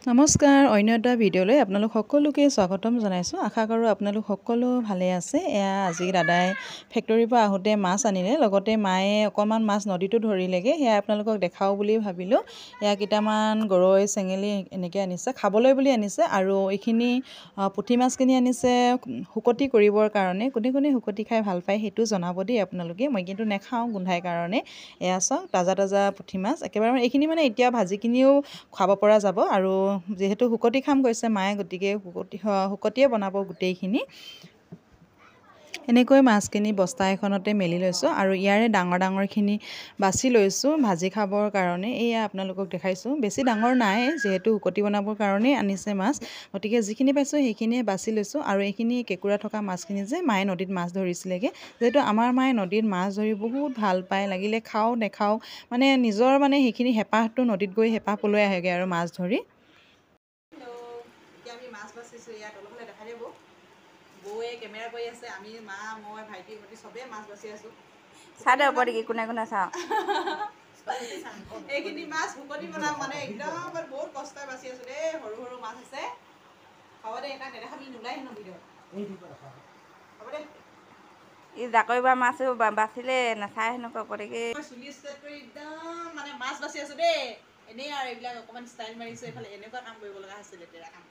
নমস্কাৰ, অন্য এটা ভিডিঅ'লৈ আপোনালোক সকলোকে স্বাগতম জনাইছোঁ। আশা কৰোঁ আপোনালোক সকলো ভালে আছে। এয়া আজি দাদাই ফেক্টৰীৰ পৰা আহোঁতে মাছ আনিলে, লগতে মায়ে অকণমান মাছ নদীতো ধৰিলেগৈ। সেয়া আপোনালোকক দেখাওঁ বুলি ভাবিলোঁ। এয়া কেইটামান গৰৈ, চেঙেলী এনেকৈ আনিছে, খাবলৈ বুলি আনিছে। আৰু এইখিনি পুঠি মাছখিনি আনিছে শুকতি কৰিবৰ কাৰণে। কোনে কোনে শুকতি খাই ভাল পায় সেইটো জনাব দেই আপোনালোকে। মই কিন্তু নাখাওঁ গোন্ধাই কাৰণে। এয়া চাওক, তাজা তাজা পুঠি মাছ একেবাৰে। এইখিনি মানে এতিয়া ভাজিখিনিও খাব পৰা যাব। আৰু যিহেতু শুকতি খাম কৈছে মায়ে, গতিকে শুকতিয়ে বনাব গোটেইখিনি। এনেকৈ মাছখিনি বস্তা এখনতে মেলি লৈছোঁ আৰু ইয়াৰে ডাঙৰ ডাঙৰখিনি বাছি লৈছোঁ ভাজি খাবৰ কাৰণে। এয়া আপোনালোকক দেখাইছোঁ, বেছি ডাঙৰ নাই যিহেতু শুকতি বনাবৰ কাৰণেই আনিছে মাছ, গতিকে যিখিনি পাইছোঁ সেইখিনিয়ে বাছি লৈছোঁ। আৰু এইখিনি কেঁকুৰা থকা মাছখিনি যে মায়ে নদীত মাছ ধৰিছিলেগৈ, যিহেতু আমাৰ মায়ে নদীত মাছ ধৰি বহুত ভাল পায়। লাগিলে খাওঁ নেখাওঁ, মানে নিজৰ মানে সেইখিনি হেঁপাহটো নদীত গৈ হেঁপাহ পলুৱাই আহেগৈ আৰু মাছ ধৰি। এতিয়া আমি মাছ বাচিছোঁ, ইয়াত অলপফালে দেখাই দিব। বৌয়ে কেমেৰা কৰি আছে, আমি মা, মই, ভাইটি, ভণ্টি চবেই মাছ বাচি আছোঁ। চাই দে ওপৰত দেখি কোনে কোনে চাওঁ। এইখিনি মাছ শুকতি বনাম মানে একদম বহুত কষ্টই বাচি আছোঁ দেই। সৰু সৰু মাছ আছে। হ'ব দে, তাক নেদেখাবি, নোলাই হেনো ভিডিঅ'ত। হ'ব দে। ই জাকৈ বা মাছো বাচিলে নাচাই হেনো ওপৰলৈকে। চুলি ষ্ট্ৰেট কৰি একদম মানে মাছ বাচি আছোঁ দেই। এনেই আৰু এইবিলাক অকণমান ষ্টাইল মাৰিছোঁ এইফালে। এনেকুৱা কাম কৰিব লগা হৈছে, লেতেৰা কাম।